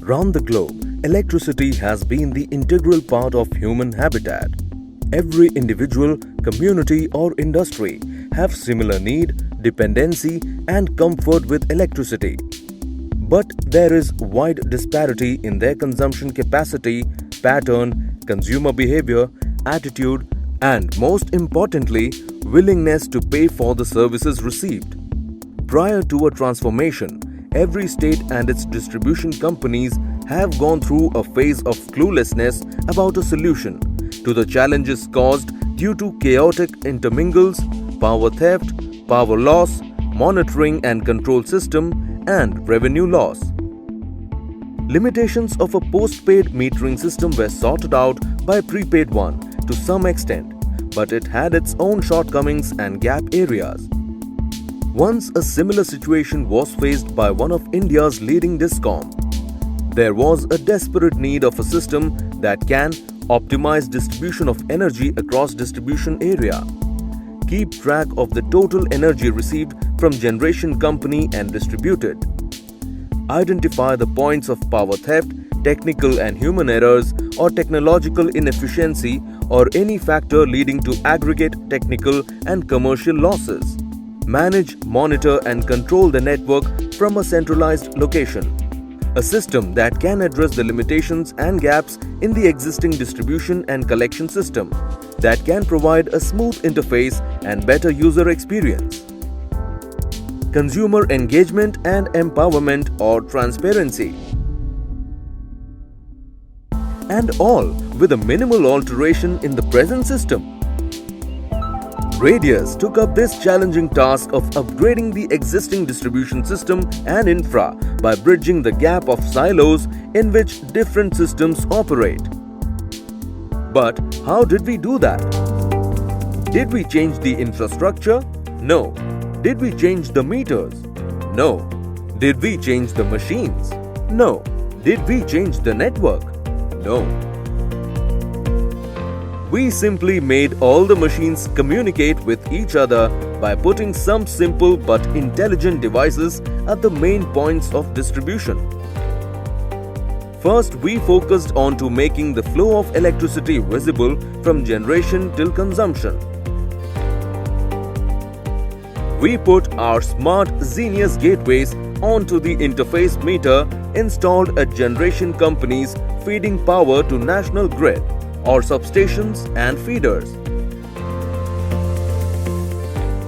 Round the globe, electricity has been the integral part of human habitat. Every individual, community or industry have similar need, dependency and comfort with electricity. But there is wide disparity in their consumption capacity, pattern, consumer behavior, attitude and most importantly, willingness to pay for the services received. Prior to a transformation, every state and its distribution companies have gone through a phase of cluelessness about a solution to the challenges caused due to chaotic intermingles, power theft, power loss, monitoring and control system, and revenue loss. Limitations of a post-paid metering system were sorted out by prepaid one to some extent, but it had its own shortcomings and gap areas. Once a similar situation was faced by one of India's leading DISCOM. There was a desperate need of a system that can optimize distribution of energy across distribution area, keep track of the total energy received from generation company and distributed, identify the points of power theft, technical and human errors or technological inefficiency or any factor leading to aggregate technical and commercial losses. Manage, monitor and control the network from a centralized location. A system that can address the limitations and gaps in the existing distribution and collection system, that can provide a smooth interface and better user experience. Consumer engagement and empowerment or transparency. And all with a minimal alteration in the present system. Radius took up this challenging task of upgrading the existing distribution system and infra by bridging the gap of silos in which different systems operate. But how did we do that? Did we change the infrastructure? No. Did we change the meters? No. Did we change the machines? No. Did we change the network? No. We simply made all the machines communicate with each other by putting some simple but intelligent devices at the main points of distribution. First, we focused on to making the flow of electricity visible from generation till consumption. We put our smart Xenius gateways onto the interface meter installed at generation companies feeding power to national grid or substations and feeders.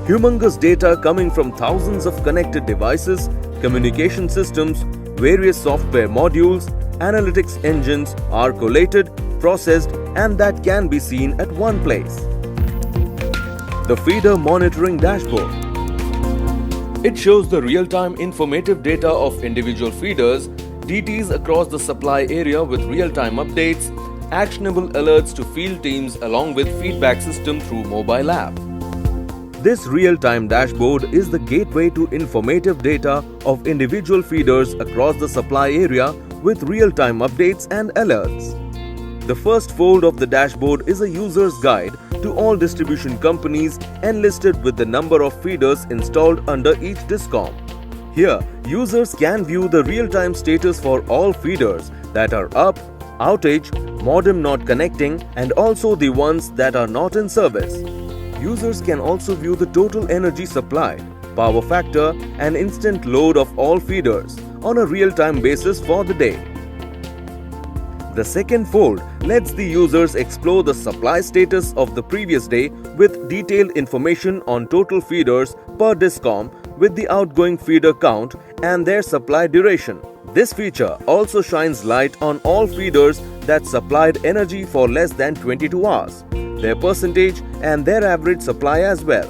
Humongous data coming from thousands of connected devices, communication systems, various software modules, analytics engines are collated, processed and that can be seen at one place. The feeder monitoring dashboard. It shows the real-time informative data of individual feeders, DTs across the supply area with real-time updates, actionable alerts to field teams along with feedback system through mobile app. This real-time dashboard is the gateway to informative data of individual feeders across the supply area with real-time updates and alerts. The first fold of the dashboard is a user's guide to all distribution companies enlisted with the number of feeders installed under each DISCOM. Here, users can view the real-time status for all feeders that are up, outage, modem not connecting and also the ones that are not in service. Users can also view the total energy supply, power factor and instant load of all feeders on a real-time basis for the day. The second fold lets the users explore the supply status of the previous day with detailed information on total feeders per DISCOM with the outgoing feeder count and their supply duration. This feature also shines light on all feeders that supplied energy for less than 22 hours, their percentage and their average supply as well.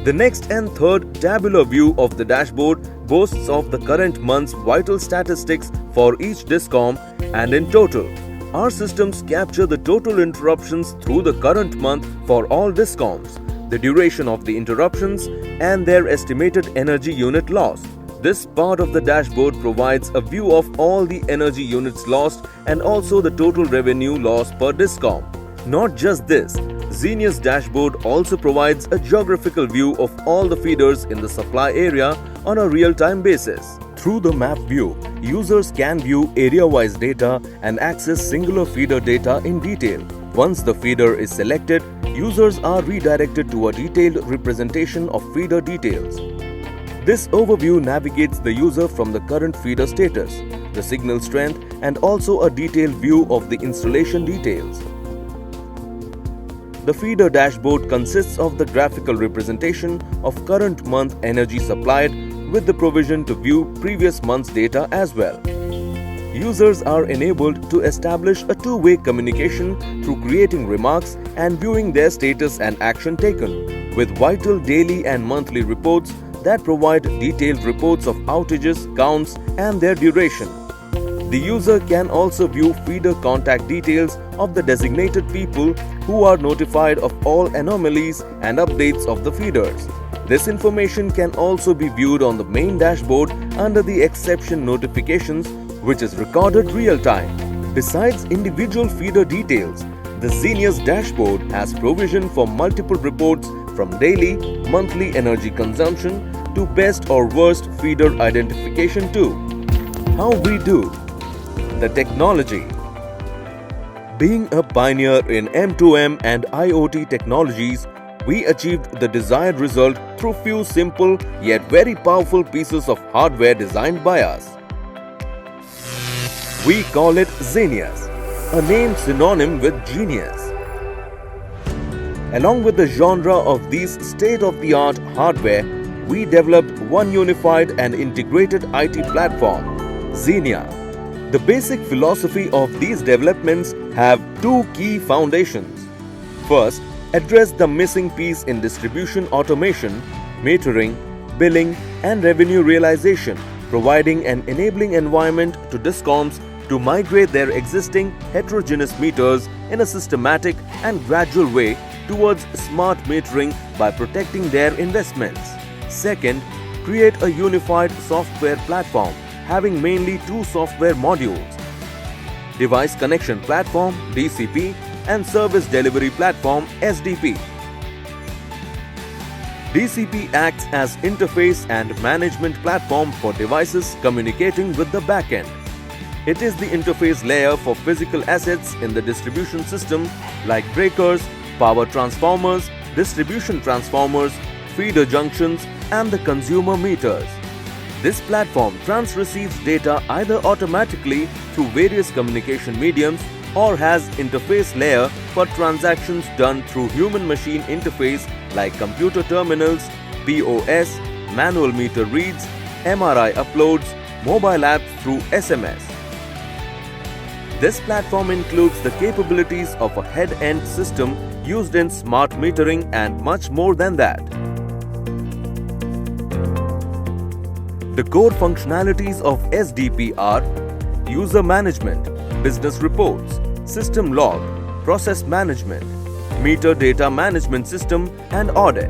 The next and third tabular view of the dashboard boasts of the current month's vital statistics for each DISCOM and in total. Our systems capture the total interruptions through the current month for all DISCOMs, the duration of the interruptions and their estimated energy unit loss. This part of the dashboard provides a view of all the energy units lost and also the total revenue loss per DISCOM. Not just this, Xenius dashboard also provides a geographical view of all the feeders in the supply area on a real-time basis. Through the map view, users can view area-wise data and access singular feeder data in detail. Once the feeder is selected, users are redirected to a detailed representation of feeder details. This overview navigates the user from the current feeder status, the signal strength, and also a detailed view of the installation details. The feeder dashboard consists of the graphical representation of current month energy supplied with the provision to view previous month's data as well. Users are enabled to establish a two-way communication through creating remarks and viewing their status and action taken, with vital daily and monthly reports that provide detailed reports of outages, counts, and their duration. The user can also view feeder contact details of the designated people who are notified of all anomalies and updates of the feeders. This information can also be viewed on the main dashboard under the exception notifications, which is recorded real-time. Besides individual feeder details, the Xenius dashboard has provision for multiple reports from daily, monthly energy consumption to best or worst feeder identification too. How we do? The technology. Being a pioneer in M2M and IoT technologies, we achieved the desired result through few simple yet very powerful pieces of hardware designed by us. We call it Xenius, a name synonym with genius. Along with the genre of these state-of-the-art hardware, we developed one unified and integrated IT platform, Xenia. The basic philosophy of these developments have two key foundations. First, address the missing piece in distribution automation, metering, billing, and revenue realization, providing an enabling environment to DISCOMs to migrate their existing heterogeneous meters in a systematic and gradual way towards smart metering by protecting their investments. Second, create a unified software platform having mainly two software modules: Device Connection Platform (DCP) and Service Delivery Platform (SDP). DCP acts as interface and management platform for devices communicating with the backend. It is the interface layer for physical assets in the distribution system like breakers, power transformers, distribution transformers, feeder junctions, and the consumer meters. This platform trans-receives data either automatically through various communication mediums or has interface layer for transactions done through human-machine interface like computer terminals, POS, manual meter reads, MRI uploads, mobile apps through SMS. This platform includes the capabilities of a head-end system used in smart metering and much more than that. The core functionalities of SDP are user management, business reports, system log, process management, meter data management system, and audit.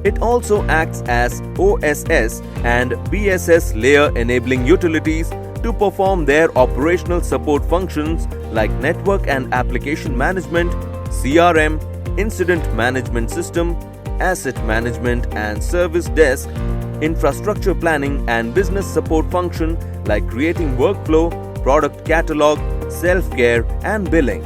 It also acts as OSS and BSS layer enabling utilities to perform their operational support functions like network and application management, CRM, incident management system, asset management and service desk, infrastructure planning and business support function like creating workflow, product catalog, self-care and billing.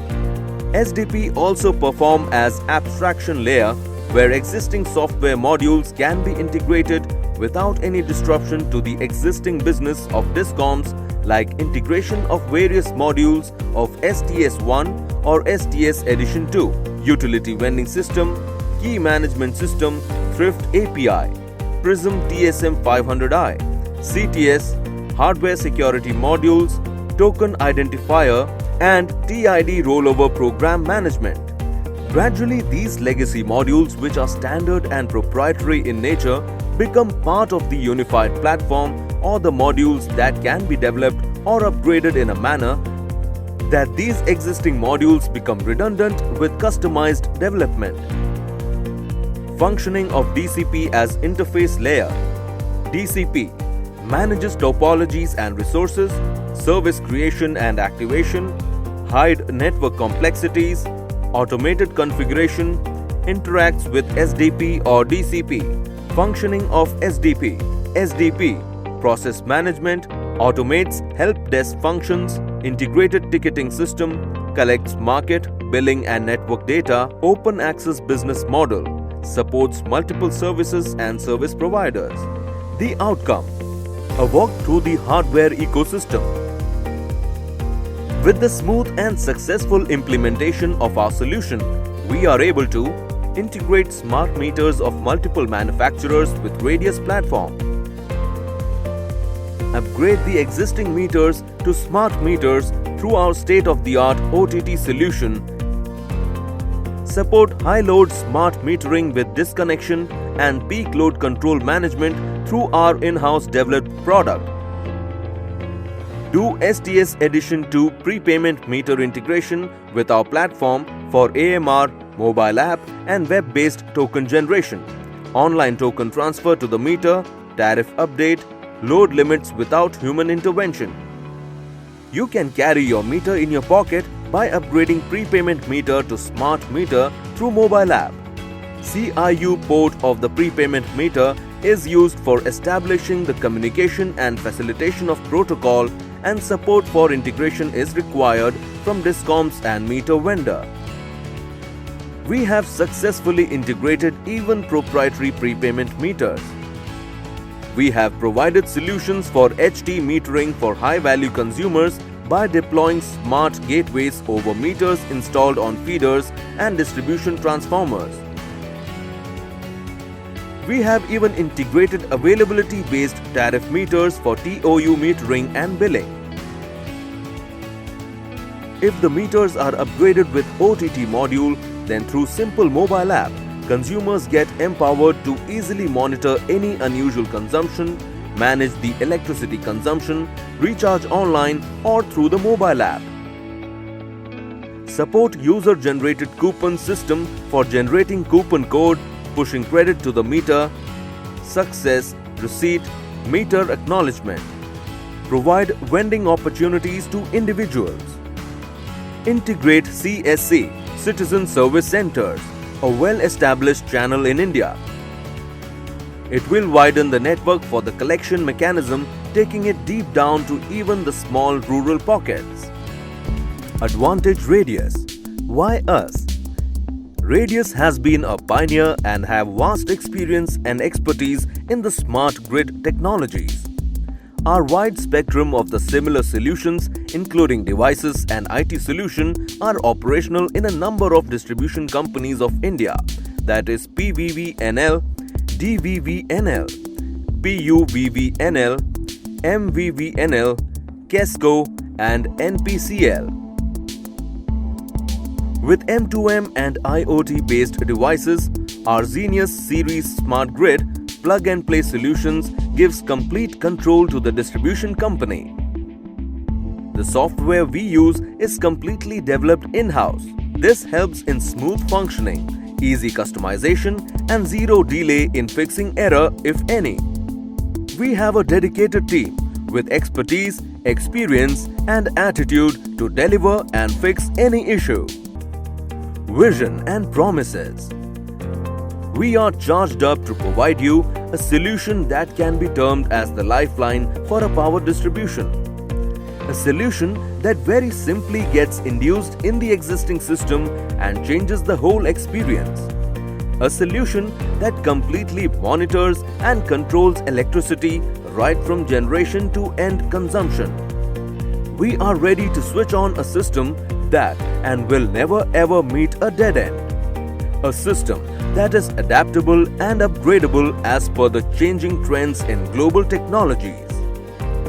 SDP also perform as abstraction layer where existing software modules can be integrated without any disruption to the existing business of DISCOMs like integration of various modules of STS1 or STS Edition 2, utility vending system, key management system, Thrift API, Prism TSM 500i, CTS, hardware security modules, token identifier, and TID rollover program management. Gradually, these legacy modules, which are standard and proprietary in nature, become part of the unified platform or the modules that can be developed or upgraded in a manner that these existing modules become redundant with customized development. Functioning of DCP as interface layer. DCP manages topologies and resources, service creation and activation, hide network complexities, automated configuration, interacts with SDP or DCP. Functioning of SDP. SDP process management, automates help desk functions, integrated ticketing system, collects market, billing and network data, open access business model, supports multiple services and service providers. The outcome: a walk through the hardware ecosystem. With the smooth and successful implementation of our solution, we are able to integrate smart meters of multiple manufacturers with Radius platform, upgrade the existing meters to smart meters through our state-of-the-art OTT solution, support high-load smart metering with disconnection and peak load control management through our in-house developed product, do STS addition to prepayment meter integration with our platform for AMR, mobile app and web-based token generation, online token transfer to the meter, tariff update, load limits without human intervention. You can carry your meter in your pocket by upgrading prepayment meter to smart meter through mobile app. CIU port of the prepayment meter is used for establishing the communication and facilitation of protocol, and support for integration is required from DISCOMs and meter vendor. We have successfully integrated even proprietary prepayment meters. We have provided solutions for HT metering for high-value consumers by deploying smart gateways over meters installed on feeders and distribution transformers. We have even integrated availability-based tariff meters for TOU metering and billing. If the meters are upgraded with OTT module, then through simple mobile app, consumers get empowered to easily monitor any unusual consumption, manage the electricity consumption, recharge online or through the mobile app. Support user-generated coupon system for generating coupon code, pushing credit to the meter, success, receipt, meter acknowledgement. Provide vending opportunities to individuals. Integrate CSC, Citizen Service Centers, a well-established channel in India. It will widen the network for the collection mechanism, taking it deep down to even the small rural pockets. Advantage Radius. Why us? Radius has been a pioneer and have vast experience and expertise in the smart grid technologies. Our wide spectrum of the similar solutions, including devices and IT solution, are operational in a number of distribution companies of India, that is PVVNL, DVVNL, PUVVNL, MVVNL, KESCO and NPCL. With M2M and IoT-based devices, our Xenius series smart grid plug-and-play solutions gives complete control to the distribution company. The software we use is completely developed in-house. This helps in smooth functioning, easy customization, and zero delay in fixing error if any. We have a dedicated team with expertise, experience, and attitude to deliver and fix any issue. Vision and promises. We are charged up to provide you a solution that can be termed as the lifeline for a power distribution. A solution that very simply gets induced in the existing system and changes the whole experience. A solution that completely monitors and controls electricity right from generation to end consumption. We are ready to switch on a system that and will never ever meet a dead end. A system that is adaptable and upgradable as per the changing trends in global technologies.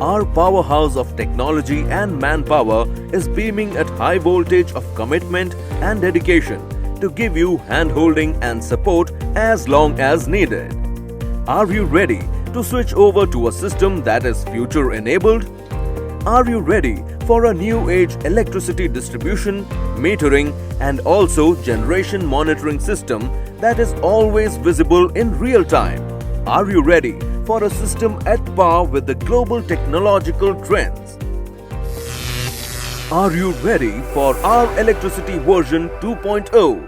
Our powerhouse of technology and manpower is beaming at high voltage of commitment and dedication to give you hand-holding and support as long as needed. Are you ready to switch over to a system that is future-enabled? Are you ready for a new age electricity distribution, metering and also generation monitoring system that is always visible in real time? Are you ready for a system at par with the global technological trends? Are you ready for our electricity version 2.0